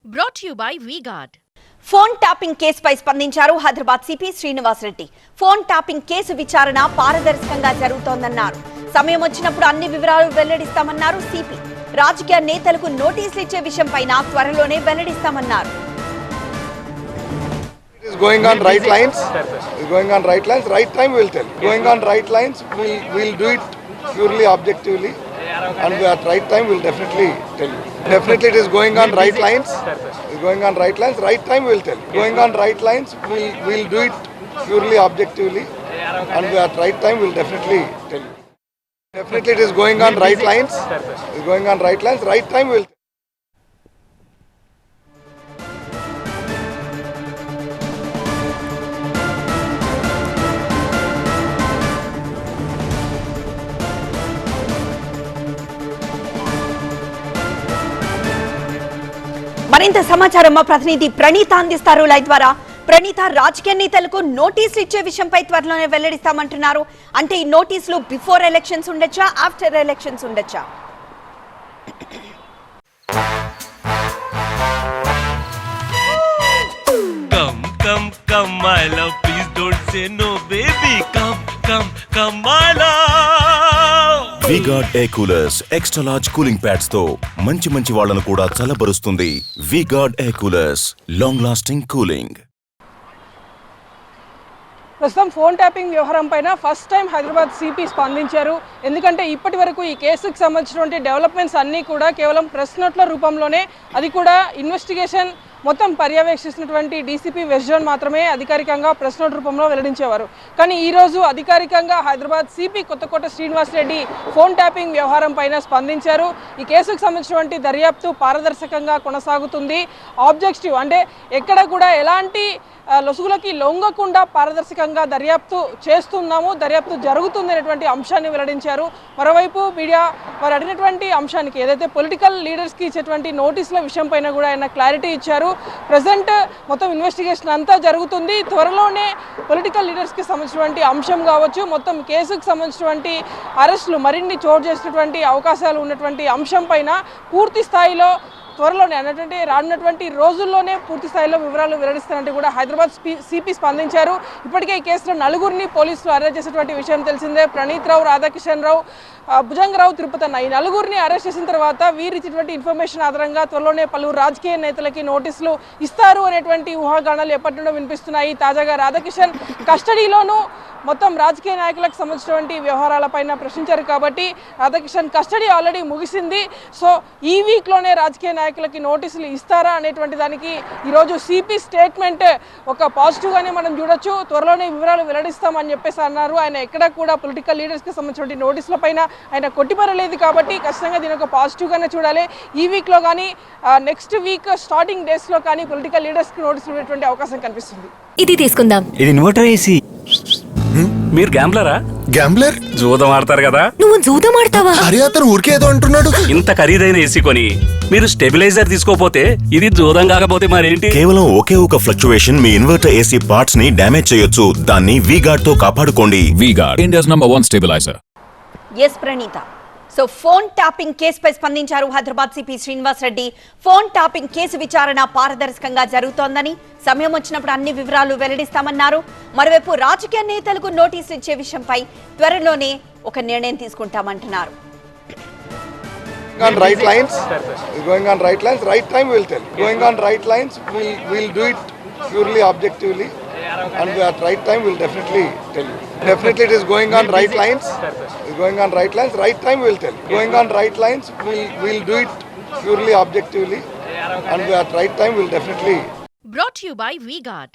Brought to you by V-Guard. Phone tapping కేసుపై స్పందించారు Hyderabad CP Srinivas Reddy. Phone tapping case విచారణ పారదర్శకంగా జరుగుతోందన్నారు. సమయం వచ్చినప్పుడు అన్ని వివరాలు వెల్లడిస్తామన్నారు సిపి. రాజకీయ నేతలకు నోటీసులు ఇచ్చే విషయంపై త్వరలోనే వెల్లడిస్తామన్నారు. It is going on right lines. It is going on right lines. Right time we'll tell. Going on right lines. We'll do it purely objectively, and at right time we'll definitely tell you. Definitely, it is going on right lines. It is going on right lines. Right time we'll tell. Going on right lines. We'll do it purely objectively, and at right time we'll definitely tell you. Definitely, it is going on right lines. It is going on right lines. Right time we'll. మరింత సమాచారం మా ప్రతినిధి ప్రణీత అందిస్తారు live ద్వారా. ప్రణీత, రాజకీయ నేతలకు నోటీసులు ఇచ్చే విషయంపై త్వరలోనే వెల్లడిస్తామంటున్నారు. అంటే ఈ నోటీసులు బిఫోర్ ఎలక్షన్స్ ఉండొచ్చా, ఆఫ్టర్ ఎలక్షన్స్ ఉండొచ్చా? Come, come, come, my love, please don't say no, baby. Come, come, come, my love. V-Guard Air Coolers extra large cooling pads తో మంచి వాళ్ళను కూడా చల్లబరుస్తుంది. V-Guard Air Coolers long lasting cooling. ప్రస్తుతం phone tapping వ్యవహారం పైన first time Hyderabad CP స్పందించారు. ఎందుకంటే ఇప్పటి వరకు ఈ కేసుకు సంబంధించినటువంటి డెవలప్మెంట్స్ అన్నీ కూడా కేవలం ప్రెస్ నోట్ల రూపంలోనే, అది కూడా ఇన్వెస్టిగేషన్ మొత్తం పర్యవేక్షిస్తున్నటువంటి డీసీపీ వెస్ట్ జోన్ మాత్రమే అధికారికంగా ప్రెస్ నోట్ రూపంలో వెల్లడించేవారు. కానీ ఈరోజు అధికారికంగా Hyderabad CP Kothakota Srinivas Reddy phone tapping వ్యవహారం పైన స్పందించారు. ఈ కేసుకు సంబంధించినటువంటి దర్యాప్తు పారదర్శకంగా కొనసాగుతుంది. ఆబ్జెక్టివ్ అంటే ఎక్కడ కూడా ఎలాంటి లొసుగులకి లొంగకుండా పారదర్శకంగా దర్యాప్తు చేస్తున్నాము, దర్యాప్తు జరుగుతుంది అనేటువంటి అంశాన్ని వెల్లడించారు. మరోవైపు మీడియా వారు అడిగినటువంటి అంశానికి ఏదైతే పొలిటికల్ లీడర్స్కి ఇచ్చేటువంటి నోటీసుల విషయం పైన కూడా ఆయన క్లారిటీ ఇచ్చారు. ప్రజెంట్ మొత్తం ఇన్వెస్టిగేషన్ అంతా జరుగుతుంది. త్వరలోనే పొలిటికల్ లీడర్స్కి సంబంధించినటువంటి అంశం కావచ్చు, మొత్తం కేసుకు సంబంధించినటువంటి అరెస్టులు మరిన్ని చోటు చేసినటువంటి అవకాశాలు ఉన్నటువంటి అంశం పైన పూర్తి స్థాయిలో త్వరలోనే అన్నటువంటి రానున్నటువంటి రోజుల్లోనే పూర్తి స్థాయిలో వివరాలు వెల్లడిస్తారంటూ కూడా హైదరాబాద్ సిపి స్పందించారు. ఇప్పటికే ఈ కేసులో నలుగురిని పోలీసులు అరెస్ట్ చేసినటువంటి విషయం తెలిసిందే. ప్రణీత్ రావు, రాధాకిషన్ రావు, భుజంగరావు, తిరుపతన్న, ఈ నలుగురిని అరెస్ట్ చేసిన తర్వాత వీరు ఇచ్చినటువంటి ఇన్ఫర్మేషన్ ఆధారంగా త్వరలోనే పలువురు రాజకీయ నేతలకి నోటీసులు ఇస్తారు అనేటువంటి ఊహాగానాలు ఎప్పటి నుండో వినిపిస్తున్నాయి. తాజాగా రాధాకిషన్ కస్టడీలోనూ మొత్తం రాజకీయ నాయకులకు సంబంధించినటువంటి వ్యవహారాలపైన ప్రశ్నించారు కాబట్టి రాధాకిషన్ కస్టడీ ఆల్రెడీ ముగిసింది. సో ఈ వీక్లోనే రాజకీయ నాయకులకి నోటీసులు ఇస్తారా అనేటువంటి దానికి ఈరోజు సిపి స్టేట్మెంట్ ఒక పాజిటివ్గానే మనం చూడొచ్చు. త్వరలోనే వివరాలు వెల్లడిస్తామని చెప్పేసి అన్నారు. ఆయన ఎక్కడ కూడా పొలిటికల్ లీడర్స్కి సంబంధించినటువంటి నోటీసుల పైన ఆయన కొట్టిపరలేదు కాబట్టి ఖచ్చితంగా దీని ఒక పాజిటివ్గానే చూడాలి. ఈ వీక్లో కానీ నెక్స్ట్ వీక్ స్టార్టింగ్ డేస్లో కానీ పొలిటికల్ లీడర్స్కి నోటీసులు ఇవ్వడానికి అవకాశం కనిపిస్తుంది. ఇది తీసుకుందాం. ఇది ఇన్వర్టర్ ఏసీ. మీరు గ్యాంబ్లరా? గ్యాంబ్లర్ జూదం ఆడతారు కదా. నువ్వు జూదం ఆడతావా? అరే అతను ఊరికే ఏదో అంటున్నాడు. ఇంత ఖరీదైన ఏసీ కొని మీరు స్టెబిలైజర్ తీసుకోపోతే ఇది జూదం కాకపోతే మరేంటి? కేవలం ఒకే ఒక ఫ్లక్చువేషన్ మీ ఇన్వర్టర్ ఏసీ పార్ట్స్ ని డ్యామేజ్ చేయొచ్చు. దాన్ని V-Guard తో కాపాడుకోండి. V-Guard, India's #1 stabilizer. S Praneetha, so phone tapping కేసుపై స్పందించారు Hyderabad CP Srinivas Reddy. Phone tapping case విచారణ పారదర్శకంగా జరుగుతోందని, సమయం వచ్చినప్పుడు అన్ని వివరాలు వెల్లడిస్తామన్నారు. మరోవైపు రాజకీయ నేతలకు నోటీసులు ఇచ్చే విషయంపై త్వరలోనే ఒక నిర్ణయం తీసుకుంటామంటున్నారు. On right lines, is going on right lines. Right time we'll tell. Going on right lines, we'll do it purely objectively, and at right time we'll definitely tell you. Definitely, it is going on right lines. Is going on right lines. Right time we'll tell. Going on right lines, we'll do it purely objectively, and at right time we'll definitely. Brought to you by V-Guard.